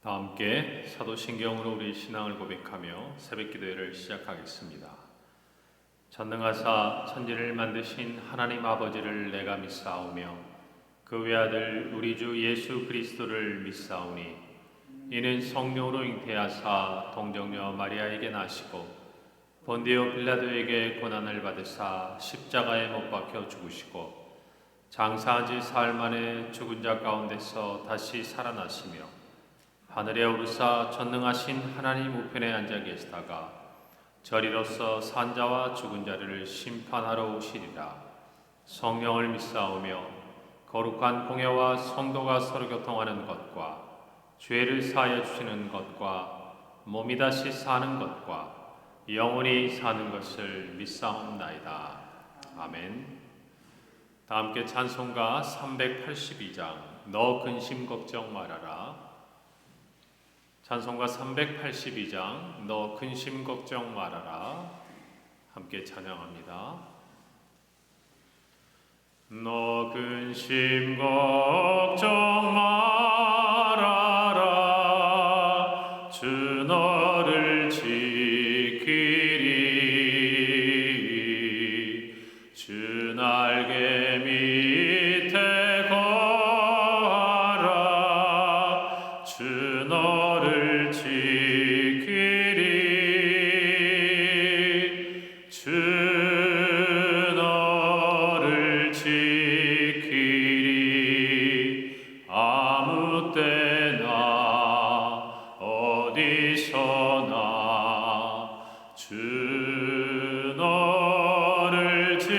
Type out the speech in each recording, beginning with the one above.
다 함께 사도신경으로 우리 신앙을 고백하며 새벽기도회를 시작하겠습니다. 전능하사 천지를 만드신 하나님 아버지를 내가 믿사오며 그 외아들 우리 주 예수 그리스도를 믿사오니 이는 성령으로 잉태하사 동정녀 마리아에게 나시고 본디오 빌라도에게 고난을 받으사 십자가에 못 박혀 죽으시고 장사한 지 사흘 만에 죽은 자 가운데서 다시 살아나시며 하늘에 오르사 전능하신 하나님 우편에 앉아 계시다가 저리로서 산자와 죽은 자를 심판하러 오시리라. 성령을 믿사오며 거룩한 공회와 성도가 서로 교통하는 것과 죄를 사하여 주시는 것과 몸이 다시 사는 것과 영원히 사는 것을 믿사옵나이다. 아멘. 다 함께 찬송가 382장 너 근심 걱정 말아라. 찬송가 382장 너 근심 걱정 말아라. 함께 찬양합니다. 너 근심 걱정 말아라. 주 너를 지키리. 주 날개 밑에 거하라. 주 너를 지키리. 주 너를 지키리. 아무 때나 어디서나 주 너를 지키리.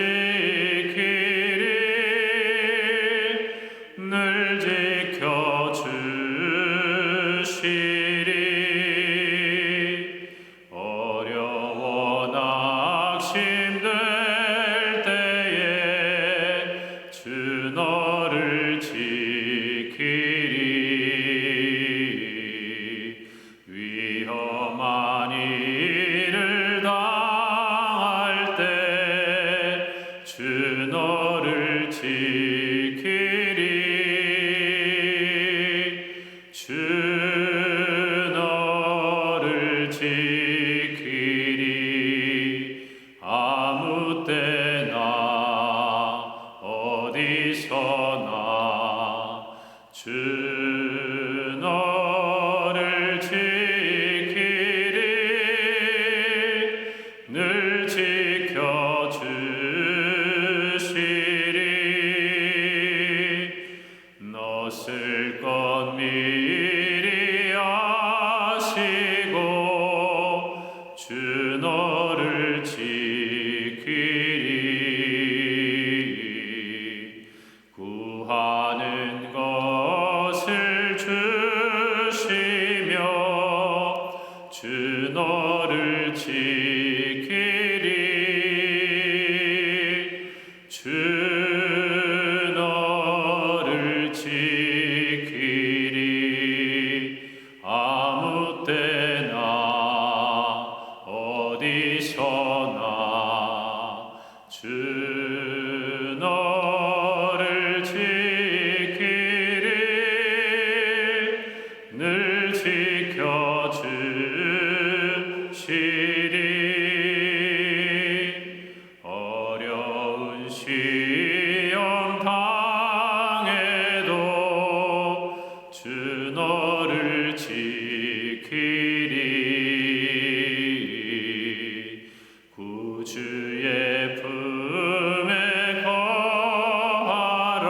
늘 지켜주시리. 어려워 낙심될 때에 주 너를 지키리. 위험한 일을 당할 때 주 너를 지키리. 주 너를 지키리. 아무 때나 어디서나 주 너를 지키리. 늘 지켜주시리. 너 쓸 것 미리 아시고 주 너를 지키리. 구하는 것을 주시며 주 너를 지키리. 주 너를 지키리. 아무 때나 어디서나 주 너를 지키리. 늘 지켜주시리. 어려운 시험 당해도 주 너를 지키리. 구주의 품에 거하라.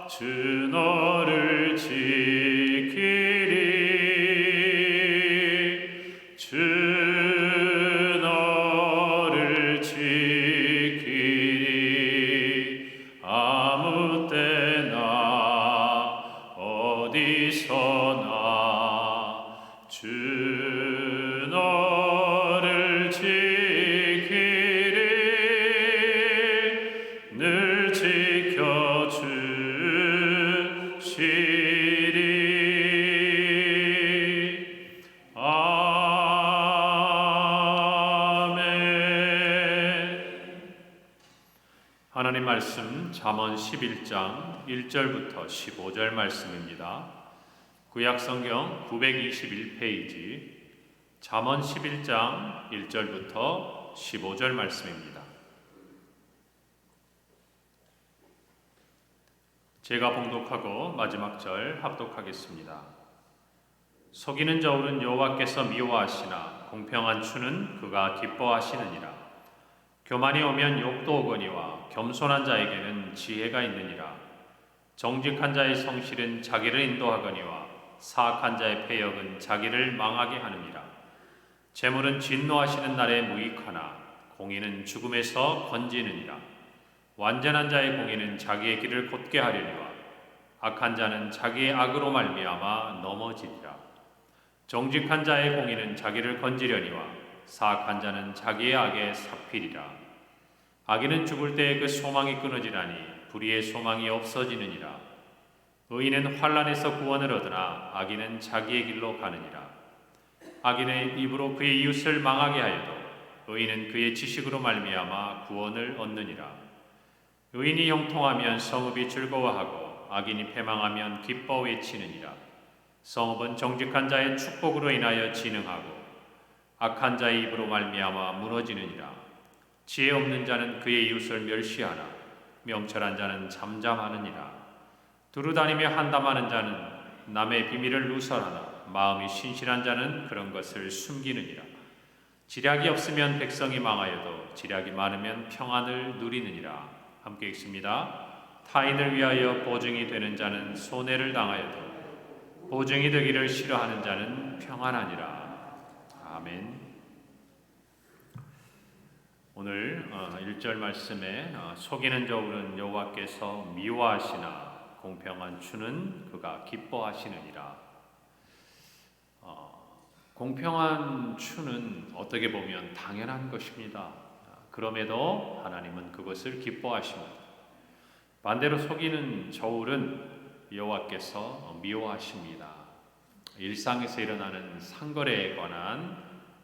주 너를 지키리. 주 너를 지키리. 아무 때나 어디서나 주 너를 지키리. 늘 지켜주시리. 아멘. 하나님 말씀 잠언 11장 1절부터 15절 말씀입니다. 구약성경 921페이지 잠언 11장 1절부터 15절 말씀입니다. 제가 봉독하고 마지막 절 합독하겠습니다. 속이는 저울은 여호와께서 미워하시나 공평한 추는 그가 기뻐하시느니라. 교만이 오면 욕도 오거니와 겸손한 자에게는 지혜가 있느니라. 정직한 자의 성실은 자기를 인도하거니와 사악한 자의 패역은 자기를 망하게 하느니라. 재물은 진노하시는 날에 무익하나 공의는 죽음에서 건지느니라. 완전한 자의 공의는 자기의 길을 곧게 하려니와 악한 자는 자기의 악으로 말미암아 넘어지리라. 정직한 자의 공의는 자기를 건지려니와 사악한 자는 자기의 악에 삽히리라. 악인은 죽을 때에 그 소망이 끊어지나니 불의의 소망이 없어지느니라. 의인은 환난에서 구원을 얻으나 악인은 자기의 길로 가느니라. 악인의 입으로 그의 이웃을 망하게 하여도 의인은 그의 지식으로 말미암아 구원을 얻느니라. 의인이 형통하면 성읍이 즐거워하고 악인이 패망하면 기뻐 외치느니라. 성읍은 정직한 자의 축복으로 인하여 진흥하고 악한 자의 입으로 말미암아 무너지느니라. 지혜 없는 자는 그의 이웃을 멸시하나 명철한 자는 잠잠하느니라. 두루다니며 한담하는 자는 남의 비밀을 누설하나 마음이 신실한 자는 그런 것을 숨기느니라. 지략이 없으면 백성이 망하여도 지략이 많으면 평안을 누리느니라. 함께 읽습니다. 타인을 위하여 보증이 되는 자는 손해를 당하여도 보증이 되기를 싫어하는 자는 평안하니라. 아멘. 오늘 1절 말씀에 속이는 저울은 여호와께서 미워하시나 공평한 추는 그가 기뻐하시느니라. 공평한 추는 어떻게 보면 당연한 것입니다. 그럼에도 하나님은 그것을 기뻐하십니다. 반대로 속이는 저울은 여호와께서 미워하십니다. 일상에서 일어나는 상거래에 관한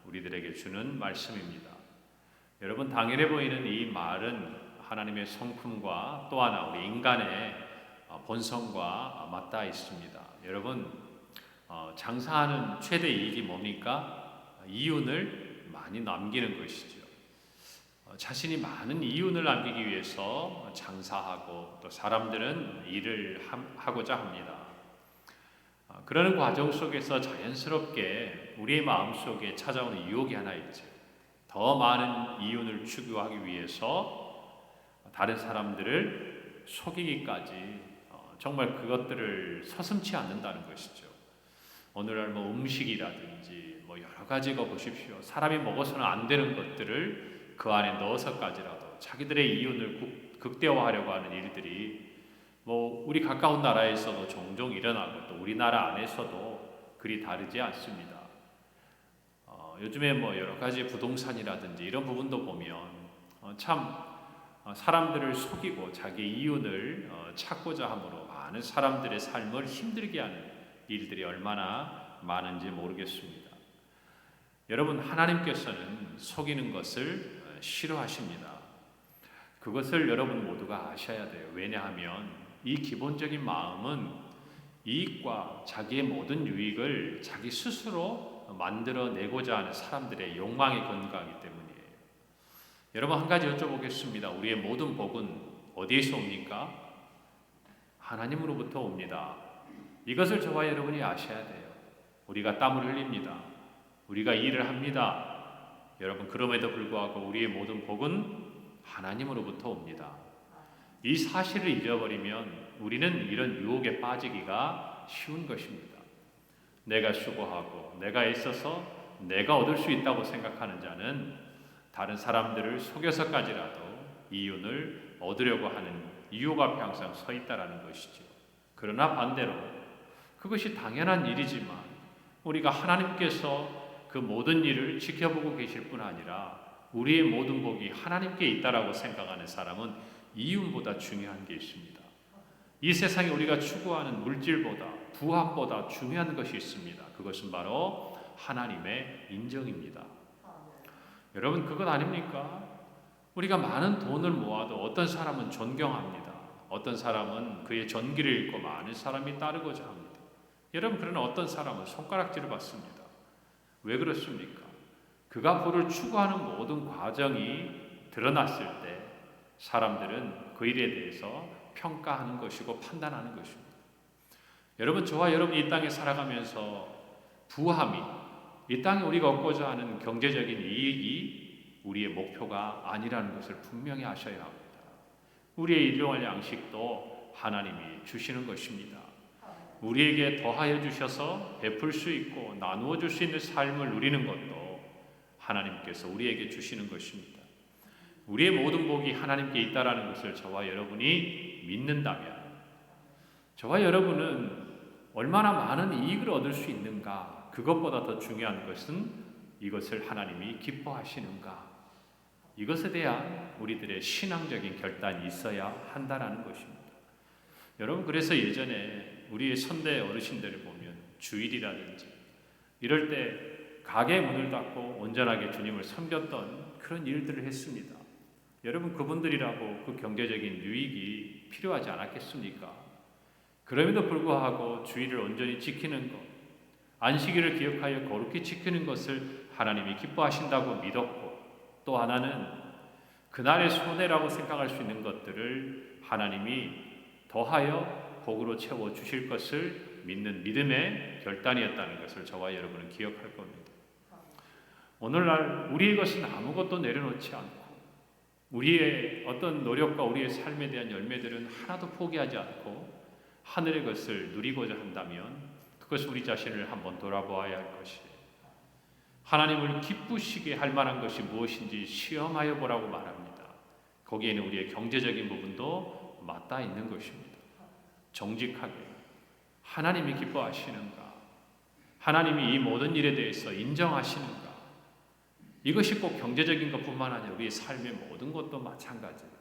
우리들에게 주는 말씀입니다. 여러분, 당연해 보이는 이 말은 하나님의 성품과 또 하나 우리 인간의 본성과 맞닿아 있습니다. 여러분, 장사하는 최대 이익이 뭡니까? 이윤을 많이 남기는 것이죠. 자신이 많은 이윤을 남기기 위해서 장사하고 또 사람들은 일을 하고자 합니다. 그러는 과정 속에서 자연스럽게 우리의 마음속에 찾아오는 유혹이 하나 있죠. 더 많은 이윤을 추구하기 위해서 다른 사람들을 속이기까지 정말 그것들을 서슴지 않는다는 것이죠. 오늘날 음식이라든지 여러 가지가 보십시오. 사람이 먹어서는 안 되는 것들을 그 안에 넣어서까지라도 자기들의 이윤을 극대화하려고 하는 일들이 우리 가까운 나라에서도 종종 일어나고 또 우리나라 안에서도 그리 다르지 않습니다. 요즘에 여러 가지 부동산이라든지 이런 부분도 보면 참 사람들을 속이고 자기 이윤을 찾고자 함으로 많은 사람들의 삶을 힘들게 하는 일들이 얼마나 많은지 모르겠습니다. 여러분, 하나님께서는 속이는 것을 싫어하십니다. 그것을 여러분 모두가 아셔야 돼요. 왜냐하면 이 기본적인 마음은 이익과 자기의 모든 유익을 자기 스스로 만들어내고자 하는 사람들의 욕망에 근거하기 때문이에요. 여러분, 한 가지 여쭤보겠습니다. 우리의 모든 복은 어디에서 옵니까? 하나님으로부터 옵니다. 이것을 저와 여러분이 아셔야 돼요. 우리가 땀을 흘립니다. 우리가 일을 합니다. 여러분, 그럼에도 불구하고 우리의 모든 복은 하나님으로부터 옵니다. 이 사실을 잊어버리면 우리는 이런 유혹에 빠지기가 쉬운 것입니다. 내가 수고하고 내가 애써서 내가 얻을 수 있다고 생각하는 자는 다른 사람들을 속여서까지라도 이윤을 얻으려고 하는 유혹 앞에 항상 서 있다라는 것이죠. 그러나 반대로 그것이 당연한 일이지만 우리가 하나님께서 그 모든 일을 지켜보고 계실 뿐 아니라 우리의 모든 복이 하나님께 있다라고 생각하는 사람은 이윤보다 중요한 게 있습니다. 이 세상에 우리가 추구하는 물질보다 부함보다 중요한 것이 있습니다. 그것은 바로 하나님의 인정입니다. 여러분, 그것 아닙니까? 우리가 많은 돈을 모아도 어떤 사람은 존경합니다. 어떤 사람은 그의 전기를 읽고 많은 사람이 따르고자 합니다. 여러분, 그러나 어떤 사람은 손가락질을 받습니다. 왜 그렇습니까? 그가 부를 추구하는 모든 과정이 드러났을 때 사람들은 그 일에 대해서 평가하는 것이고 판단하는 것입니다. 여러분, 저와 여러분이 이 땅에 살아가면서 부함이, 이 땅에 우리가 얻고자 하는 경제적인 이익이 우리의 목표가 아니라는 것을 분명히 아셔야 합니다. 우리의 일용할 양식도 하나님이 주시는 것입니다. 우리에게 더하여 주셔서 베풀 수 있고 나누어 줄 수 있는 삶을 누리는 것도 하나님께서 우리에게 주시는 것입니다. 우리의 모든 복이 하나님께 있다라는 것을 저와 여러분이 믿는다면, 저와 여러분은 얼마나 많은 이익을 얻을 수 있는가, 그것보다 더 중요한 것은 이것을 하나님이 기뻐하시는가, 이것에 대한 우리들의 신앙적인 결단이 있어야 한다라는 것입니다. 여러분, 그래서 예전에 우리의 선대 어르신들을 보면 주일이라든지 이럴 때 가게 문을 닫고 온전하게 주님을 섬겼던 그런 일들을 했습니다. 여러분, 그분들이라고 그 경제적인 유익이 필요하지 않았겠습니까? 그럼에도 불구하고 주일을 온전히 지키는 것, 안식일을 기억하여 거룩히 지키는 것을 하나님이 기뻐하신다고 믿었고, 또 하나는 그날의 손해라고 생각할 수 있는 것들을 하나님이 더하여 복으로 채워주실 것을 믿는 믿음의 결단이었다는 것을 저와 여러분은 기억할 겁니다. 오늘날 우리의 것은 아무것도 내려놓지 않고 우리의 어떤 노력과 우리의 삶에 대한 열매들은 하나도 포기하지 않고 하늘의 것을 누리고자 한다면 그것은 우리 자신을 한번 돌아보아야 할 것이에요. 하나님을 기쁘시게 할 만한 것이 무엇인지 시험하여 보라고 말합니다. 거기에는 우리의 경제적인 부분도 맞닿아 있는 것입니다. 정직하게 하나님이 기뻐하시는가, 하나님이 이 모든 일에 대해서 인정하시는가, 이것이 꼭 경제적인 것뿐만 아니라 우리의 삶의 모든 것도 마찬가지예요.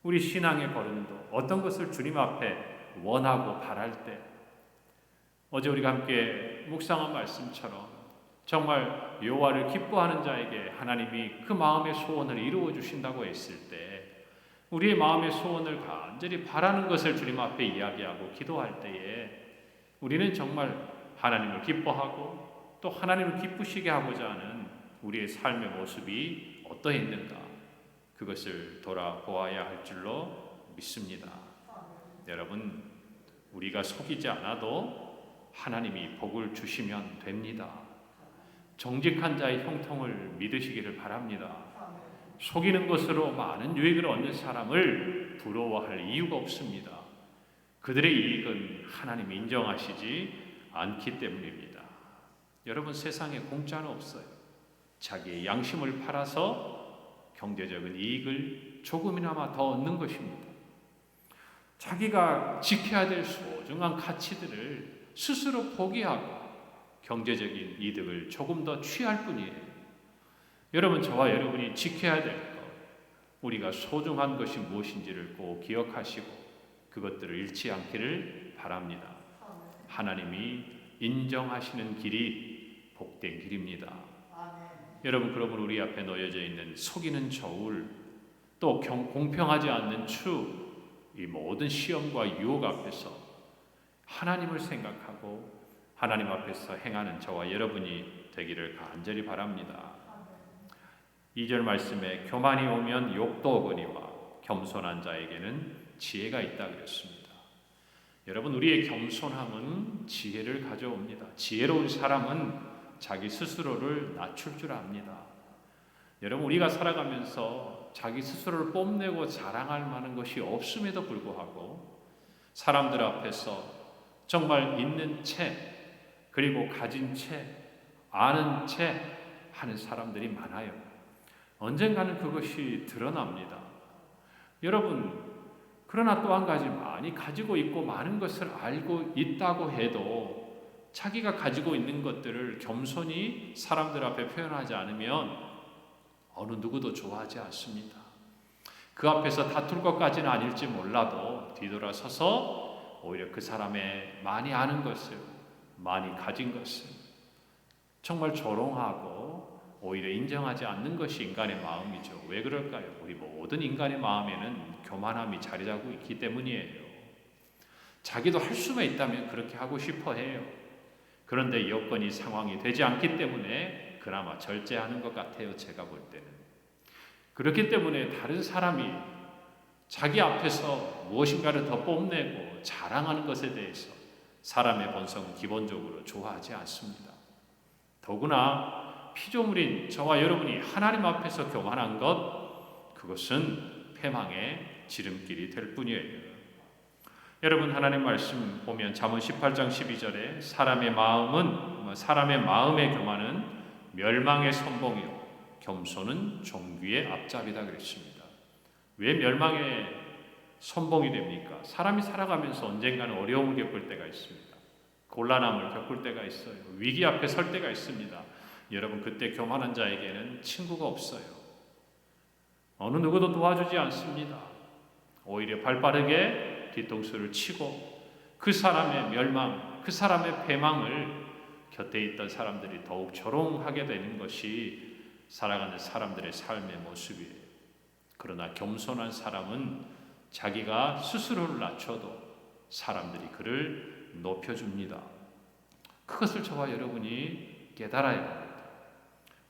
우리 신앙의 걸음도 어떤 것을 주님 앞에 원하고 바랄 때, 어제 우리가 함께 묵상한 말씀처럼 정말 여호와를 기뻐하는 자에게 하나님이 그 마음의 소원을 이루어 주신다고 했을 때, 우리의 마음의 소원을 간절히 바라는 것을 주님 앞에 이야기하고 기도할 때에 우리는 정말 하나님을 기뻐하고 또 하나님을 기쁘시게 하고자 하는 우리의 삶의 모습이 어떠했는가, 그것을 돌아보아야 할 줄로 믿습니다. 여러분, 우리가 속이지 않아도 하나님이 복을 주시면 됩니다. 정직한 자의 형통을 믿으시기를 바랍니다. 속이는 것으로 많은 유익을 얻는 사람을 부러워할 이유가 없습니다. 그들의 이익은 하나님이 인정하시지 않기 때문입니다. 여러분, 세상에 공짜는 없어요. 자기의 양심을 팔아서 경제적인 이익을 조금이나마 더 얻는 것입니다. 자기가 지켜야 될 소중한 가치들을 스스로 포기하고 경제적인 이득을 조금 더 취할 뿐이에요. 여러분, 저와 여러분이 지켜야 될 것, 우리가 소중한 것이 무엇인지를 꼭 기억하시고 그것들을 잃지 않기를 바랍니다. 하나님이 인정하시는 길이 복된 길입니다. 여러분, 그러므로 우리 앞에 놓여져 있는 속이는 저울, 또 공평하지 않는 추, 이 모든 시험과 유혹 앞에서 하나님을 생각하고 하나님 앞에서 행하는 저와 여러분이 되기를 간절히 바랍니다. 2절 말씀에 교만이 오면 욕도 오거니와 겸손한 자에게는 지혜가 있다 그랬습니다. 여러분, 우리의 겸손함은 지혜를 가져옵니다. 지혜로운 사람은 자기 스스로를 낮출 줄 압니다. 여러분, 우리가 살아가면서 자기 스스로를 뽐내고 자랑할 만한 것이 없음에도 불구하고 사람들 앞에서 정말 있는 채, 그리고 가진 채, 아는 채 하는 사람들이 많아요. 언젠가는 그것이 드러납니다. 여러분, 그러나 또 한 가지, 많이 가지고 있고 많은 것을 알고 있다고 해도 자기가 가지고 있는 것들을 겸손히 사람들 앞에 표현하지 않으면 어느 누구도 좋아하지 않습니다. 그 앞에서 다툴 것까지는 아닐지 몰라도 뒤돌아서서 오히려 그 사람의 많이 아는 것을, 많이 가진 것을 정말 조롱하고 오히려 인정하지 않는 것이 인간의 마음이죠. 왜 그럴까요? 우리 모든 인간의 마음에는 교만함이 자리 잡고 있기 때문이에요. 자기도 할 수만 있다면 그렇게 하고 싶어 해요. 그런데 여건이 상황이 되지 않기 때문에 그나마 절제하는 것 같아요. 제가 볼 때는. 그렇기 때문에 다른 사람이 자기 앞에서 무엇인가를 더 뽐내고 자랑하는 것에 대해서 사람의 본성은 기본적으로 좋아하지 않습니다. 더구나 피조물인 저와 여러분이 하나님 앞에서 교만한 것, 그것은 패망의 지름길이 될 뿐이에요. 여러분, 하나님 말씀 보면 잠언 18장 12절에 사람의 마음의 교만은 멸망의 선봉이요 겸손은 종귀의 앞잡이다 그랬습니다. 왜 멸망의 선봉이 됩니까? 사람이 살아가면서 언젠가는 어려움을 겪을 때가 있습니다. 곤란함을 겪을 때가 있어요. 위기 앞에 설 때가 있습니다. 여러분, 그때 교만한 자에게는 친구가 없어요. 어느 누구도 도와주지 않습니다. 오히려 발빠르게 뒤통수를 치고 그 사람의 멸망, 그 사람의 패망을 곁에 있던 사람들이 더욱 조롱하게 되는 것이 살아가는 사람들의 삶의 모습이에요. 그러나 겸손한 사람은 자기가 스스로를 낮춰도 사람들이 그를 높여줍니다. 그것을 저와 여러분이 깨달아야 합니다.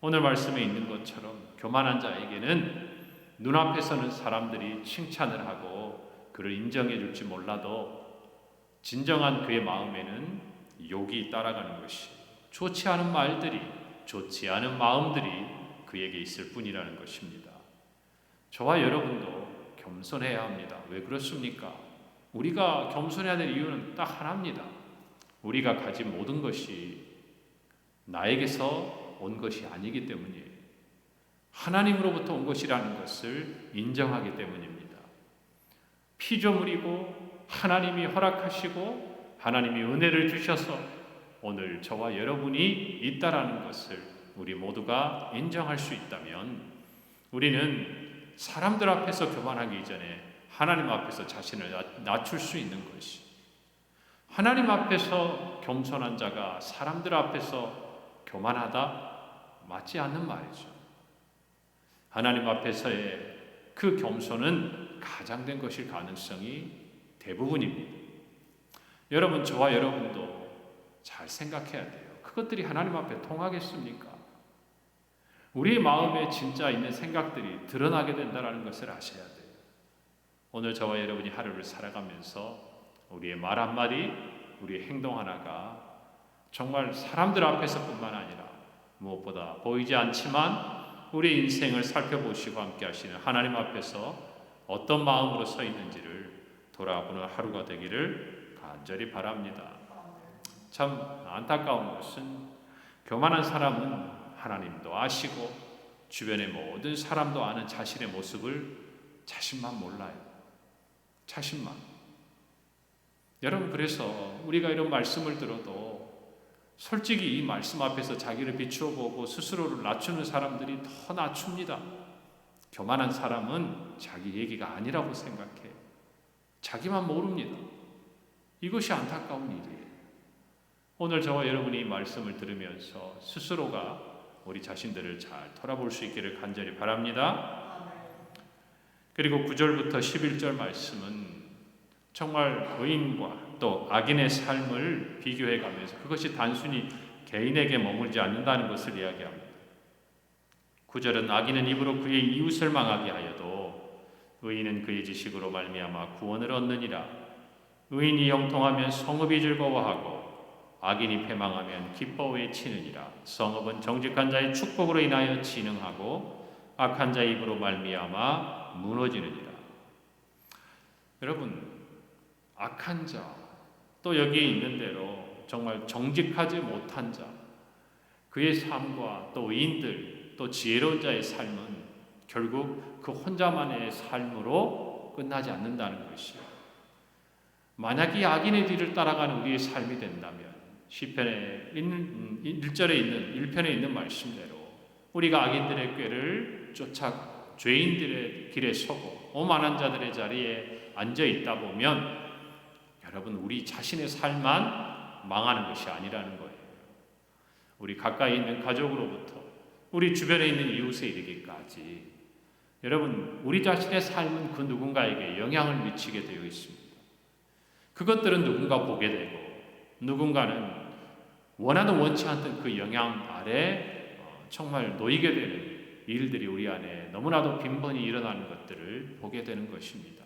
오늘 말씀에 있는 것처럼 교만한 자에게는 눈앞에서는 사람들이 칭찬을 하고 그를 인정해 줄지 몰라도 진정한 그의 마음에는 욕이 따라가는 것이, 좋지 않은 말들이, 좋지 않은 마음들이 그에게 있을 뿐이라는 것입니다. 저와 여러분도 겸손해야 합니다. 왜 그렇습니까? 우리가 겸손해야 될 이유는 딱 하나입니다. 우리가 가진 모든 것이 나에게서 온 것이 아니기 때문이에요. 하나님으로부터 온 것이라는 것을 인정하기 때문입니다. 피조물이고 하나님이 허락하시고 하나님이 은혜를 주셔서 오늘 저와 여러분이 있다라는 것을 우리 모두가 인정할 수 있다면 우리는 사람들 앞에서 교만하기 이전에 하나님 앞에서 자신을 낮출 수 있는 것이, 하나님 앞에서 겸손한 자가 사람들 앞에서 교만하다? 맞지 않는 말이죠. 하나님 앞에서의 그 겸손은 가장된 것일 가능성이 대부분입니다. 여러분, 저와 여러분도 잘 생각해야 돼요. 그것들이 하나님 앞에 통하겠습니까? 우리 마음에 진짜 있는 생각들이 드러나게 된다는 것을 아셔야 돼요. 오늘 저와 여러분이 하루를 살아가면서 우리의 말 한마디, 우리의 행동 하나가 정말 사람들 앞에서뿐만 아니라 무엇보다 보이지 않지만 우리 인생을 살펴보시고 함께 하시는 하나님 앞에서 어떤 마음으로 서 있는지를 돌아보는 하루가 되기를 간절히 바랍니다. 참 안타까운 것은 교만한 사람은 하나님도 아시고 주변의 모든 사람도 아는 자신의 모습을 자신만 몰라요. 자신만. 여러분, 그래서 우리가 이런 말씀을 들어도 솔직히 이 말씀 앞에서 자기를 비추어 보고 스스로를 낮추는 사람들이 더 낮춥니다. 교만한 사람은 자기 얘기가 아니라고 생각해요. 자기만 모릅니다. 이것이 안타까운 일이에요. 오늘 저와 여러분이 이 말씀을 들으면서 스스로가 우리 자신들을 잘 돌아볼 수 있기를 간절히 바랍니다. 그리고 9절부터 11절 말씀은 정말 의인과 또 악인의 삶을 비교해 가면서 그것이 단순히 개인에게 머물지 않는다는 것을 이야기합니다. 9절은 악인은 입으로 그의 이웃을 망하게 하여도 의인은 그의 지식으로 말미암아 구원을 얻느니라. 의인이 형통하면 성읍이 즐거워하고 악인이 패망하면 기뻐 외치느니라. 성읍은 정직한 자의 축복으로 인하여 진흥하고 악한 자의 입으로 말미암아 무너지느니라. 여러분, 악한 자, 또 여기에 있는 대로 정말 정직하지 못한 자, 그의 삶과 또 의인들, 또 지혜로운 자의 삶은 결국 그 혼자만의 삶으로 끝나지 않는다는 것이요. 만약 이 악인의 뒤를 따라가는 우리의 삶이 된다면 시편에 있는 1절에 있는 1편에 있는 말씀대로 우리가 악인들의 꾀를 쫓아가고 죄인들의 길에 서고 오만한 자들의 자리에 앉아 있다 보면 여러분, 우리 자신의 삶만 망하는 것이 아니라는 거예요. 우리 가까이 있는 가족으로부터 우리 주변에 있는 이웃에 이르기까지 여러분, 우리 자신의 삶은 그 누군가에게 영향을 미치게 되어 있습니다. 그것들은 누군가 보게 되고 누군가는 원하는 원치 않던 그 영향 아래 정말 놓이게 되는 일들이 우리 안에 너무나도 빈번히 일어나는 것들을 보게 되는 것입니다.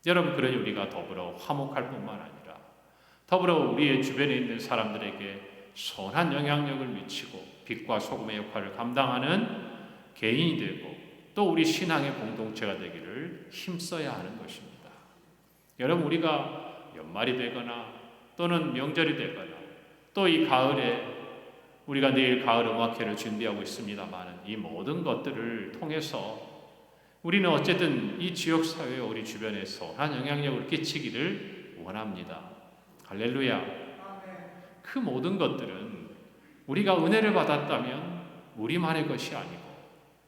여러분, 그러니 우리가 더불어 화목할 뿐만 아니라 더불어 우리의 주변에 있는 사람들에게 선한 영향력을 미치고 빛과 소금의 역할을 감당하는 개인이 되고 또 우리 신앙의 공동체가 되기를 힘써야 하는 것입니다. 여러분, 우리가 연말이 되거나 또는 명절이 되거나 또 이 가을에 우리가 내일 가을 음악회를 준비하고 있습니다만 이 모든 것들을 통해서 우리는 어쨌든 이 지역사회에 우리 주변에 선한 영향력을 끼치기를 원합니다. 할렐루야. 그 모든 것들은 우리가 은혜를 받았다면 우리만의 것이 아니고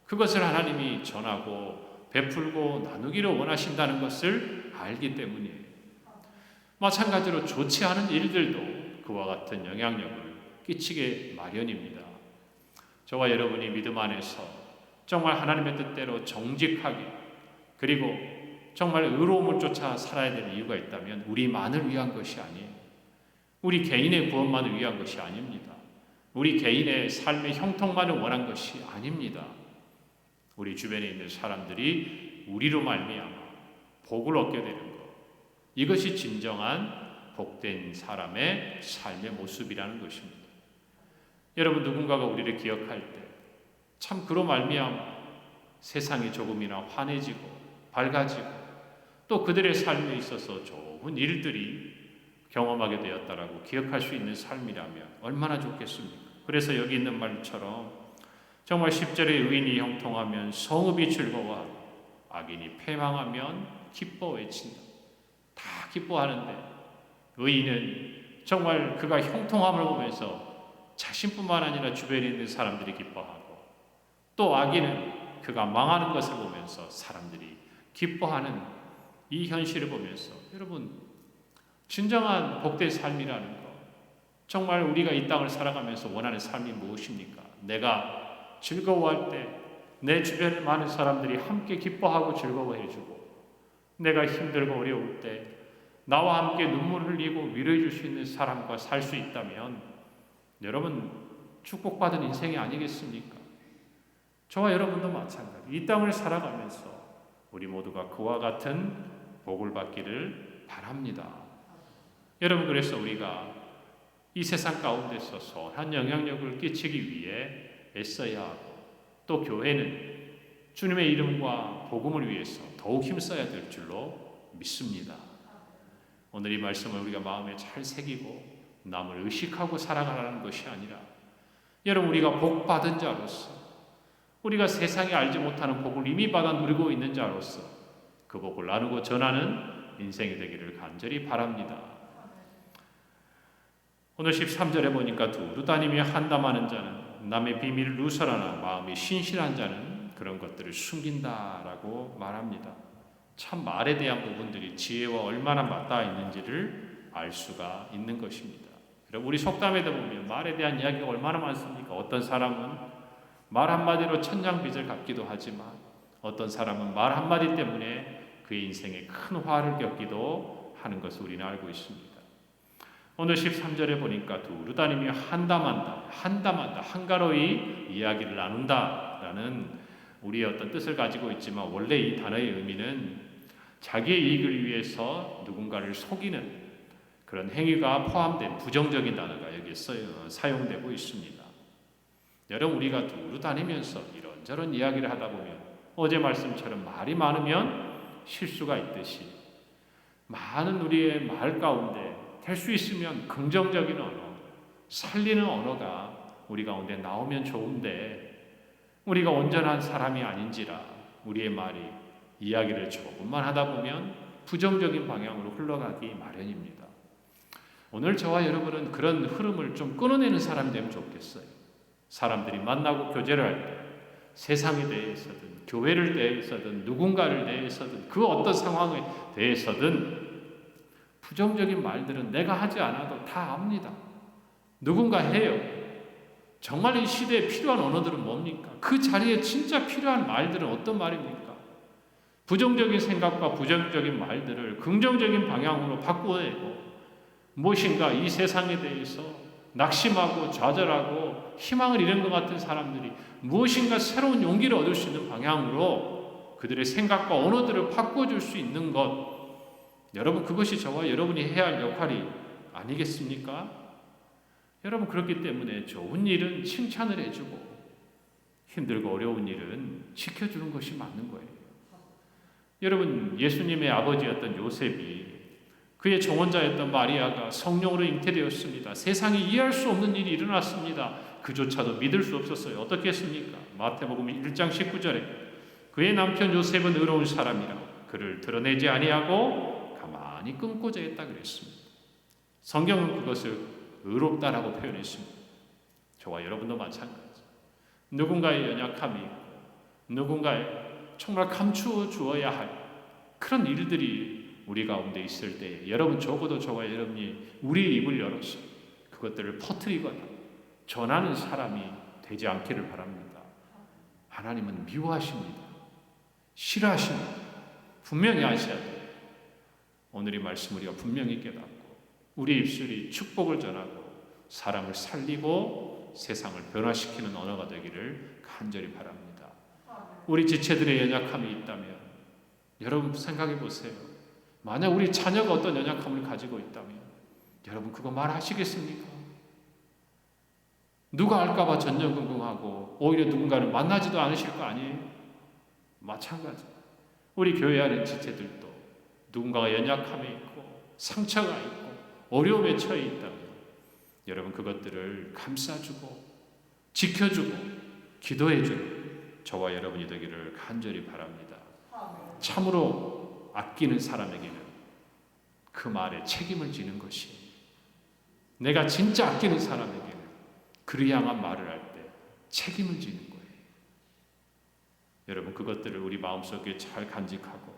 그것을 하나님이 전하고 베풀고 나누기를 원하신다는 것을 알기 때문이에요. 마찬가지로 좋지 않은 일들도 그와 같은 영향력을 끼치게 마련입니다. 저와 여러분이 믿음 안에서 정말 하나님의 뜻대로 정직하게 그리고 정말 의로움을 쫓아 살아야 되는 이유가 있다면 우리만을 위한 것이 아니에요. 우리 개인의 구원만을 위한 것이 아닙니다. 우리 개인의 삶의 형통만을 원한 것이 아닙니다. 우리 주변에 있는 사람들이 우리로 말미암아 복을 얻게 되는 것, 이것이 진정한 복된 사람의 삶의 모습이라는 것입니다. 여러분, 누군가가 우리를 기억할 때 참 그로 말미암아 세상이 조금이나 환해지고 밝아지고 또 그들의 삶에 있어서 좋은 일들이 경험하게 되었다라고 기억할 수 있는 삶이라면 얼마나 좋겠습니까? 그래서 여기 있는 말처럼 정말 10절에 의인이 형통하면 성읍이 즐거워하고 악인이 패망하면 기뻐 외친다. 다 기뻐하는데 의인은 정말 그가 형통함을 보면서 자신뿐만 아니라 주변에 있는 사람들이 기뻐하고 또 악인은 그가 망하는 것을 보면서 사람들이 기뻐하는 이 현실을 보면서 여러분, 진정한 복된 삶이라는 것, 정말 우리가 이 땅을 살아가면서 원하는 삶이 무엇입니까? 내가 즐거워할 때 내 주변에 많은 사람들이 함께 기뻐하고 즐거워해주고 내가 힘들고 어려울 때 나와 함께 눈물을 흘리고 위로해 줄 수 있는 사람과 살 수 있다면 여러분, 축복받은 인생이 아니겠습니까? 저와 여러분도 마찬가지. 이 땅을 살아가면서 우리 모두가 그와 같은 복을 받기를 바랍니다. 여러분, 그래서 우리가 이 세상 가운데서 선한 영향력을 끼치기 위해 애써야 하고 또 교회는 주님의 이름과 복음을 위해서 더욱 힘써야 될 줄로 믿습니다. 오늘 이 말씀을 우리가 마음에 잘 새기고 남을 의식하고 살아가라는 것이 아니라 여러분, 우리가 복 받은 자로서 우리가 세상에 알지 못하는 복을 이미 받아 누리고 있는 자로서 그 복을 나누고 전하는 인생이 되기를 간절히 바랍니다. 오늘 13절에 보니까 두루 다니며 한담하는 자는 남의 비밀을 누설하나 마음이 신실한 자는 그런 것들을 숨긴다라고 말합니다. 참 말에 대한 부분들이 지혜와 얼마나 맞닿아 있는지를 알 수가 있는 것입니다. 우리 속담에도 보면 말에 대한 이야기가 얼마나 많습니까? 어떤 사람은 말 한마디로 천냥빚을 갚기도 하지만 어떤 사람은 말 한마디 때문에 그의 인생에 큰 화를 겪기도 하는 것을 우리는 알고 있습니다. 오늘 13절에 보니까 두루 다니며 한담한다, 한가로이 이야기를 나눈다라는 우리의 어떤 뜻을 가지고 있지만 원래 이 단어의 의미는 자기의 이익을 위해서 누군가를 속이는 그런 행위가 포함된 부정적인 단어가 여기에 사용되고 있습니다. 여러분, 우리가 두루 다니면서 이런저런 이야기를 하다 보면 어제 말씀처럼 말이 많으면 실수가 있듯이 많은 우리의 말 가운데 될 수 있으면 긍정적인 언어, 살리는 언어가 우리 가운데 나오면 좋은데 우리가 온전한 사람이 아닌지라 우리의 말이 이야기를 조금만 하다 보면 부정적인 방향으로 흘러가기 마련입니다. 오늘 저와 여러분은 그런 흐름을 좀 끊어내는 사람이 되면 좋겠어요. 사람들이 만나고 교제를 할 때 세상에 대해서든 교회를 대해서든 누군가를 대해서든 그 어떤 상황에 대해서든 부정적인 말들은 내가 하지 않아도 다 압니다. 누군가 해요. 정말 이 시대에 필요한 언어들은 뭡니까? 그 자리에 진짜 필요한 말들은 어떤 말입니까? 부정적인 생각과 부정적인 말들을 긍정적인 방향으로 바꾸어내고 무엇인가 이 세상에 대해서 낙심하고 좌절하고 희망을 잃은 것 같은 사람들이 무엇인가 새로운 용기를 얻을 수 있는 방향으로 그들의 생각과 언어들을 바꿔줄 수 있는 것, 여러분 그것이 저와 여러분이 해야 할 역할이 아니겠습니까? 여러분 그렇기 때문에 좋은 일은 칭찬을 해주고 힘들고 어려운 일은 지켜주는 것이 맞는 거예요. 여러분 예수님의 아버지였던 요셉이 그의 정혼자였던 마리아가 성령으로 잉태되었습니다. 세상에 이해할 수 없는 일이 일어났습니다. 그조차도 믿을 수 없었어요. 어떻게 했습니까? 마태복음 1장 19절에 그의 남편 요셉은 의로운 사람이라 그를 드러내지 아니하고 가만히 끊고자 했다 그랬습니다. 성경은 그것을 의롭다라고 표현했습니다. 저와 여러분도 마찬가지. 누군가의 연약함이 있고 누군가의 정말 감추어 주어야 할 그런 일들이 우리 가운데 있을 때 여러분 적어도 저와 여러분이 우리의 입을 열어서 그것들을 퍼뜨리거나 전하는 사람이 되지 않기를 바랍니다. 하나님은 미워하십니다. 싫어하십니다. 분명히 아셔야 돼요. 오늘 이 말씀 우리가 분명히 깨닫고 우리 입술이 축복을 전하고 사람을 살리고 세상을 변화시키는 언어가 되기를 간절히 바랍니다. 우리 지체들의 연약함이 있다면 여러분 생각해 보세요. 만약 우리 자녀가 어떤 연약함을 가지고 있다면 여러분 그거 말하시겠습니까? 누가 알까봐 전전긍긍하고 오히려 누군가를 만나지도 않으실 거 아니에요? 마찬가지. 우리 교회 안의 지체들도 누군가가 연약함에 있고 상처가 있고 어려움에 처해 있다면 여러분 그것들을 감싸주고 지켜주고 기도해주는 저와 여러분이 되기를 간절히 바랍니다. 참으로 아끼는 사람에게는 그 말에 책임을 지는 것이, 내가 진짜 아끼는 사람에게는 그를 향한 말을 할 때 책임을 지는 거예요. 여러분 그것들을 우리 마음속에 잘 간직하고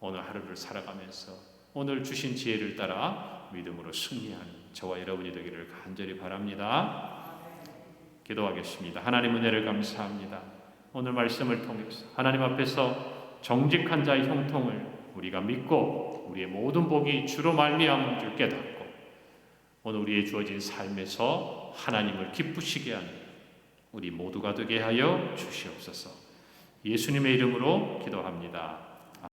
오늘 하루를 살아가면서 오늘 주신 지혜를 따라 믿음으로 승리하는 저와 여러분이 되기를 간절히 바랍니다. 기도하겠습니다. 하나님 은혜를 감사합니다. 오늘 말씀을 통해서 하나님 앞에서 정직한 자의 형통을 우리가 믿고 우리의 모든 복이 주로 말미암은 줄 깨닫고 오늘 우리의 주어진 삶에서 하나님을 기쁘시게 하는 우리 모두가 되게 하여 주시옵소서. 예수님의 이름으로 기도합니다.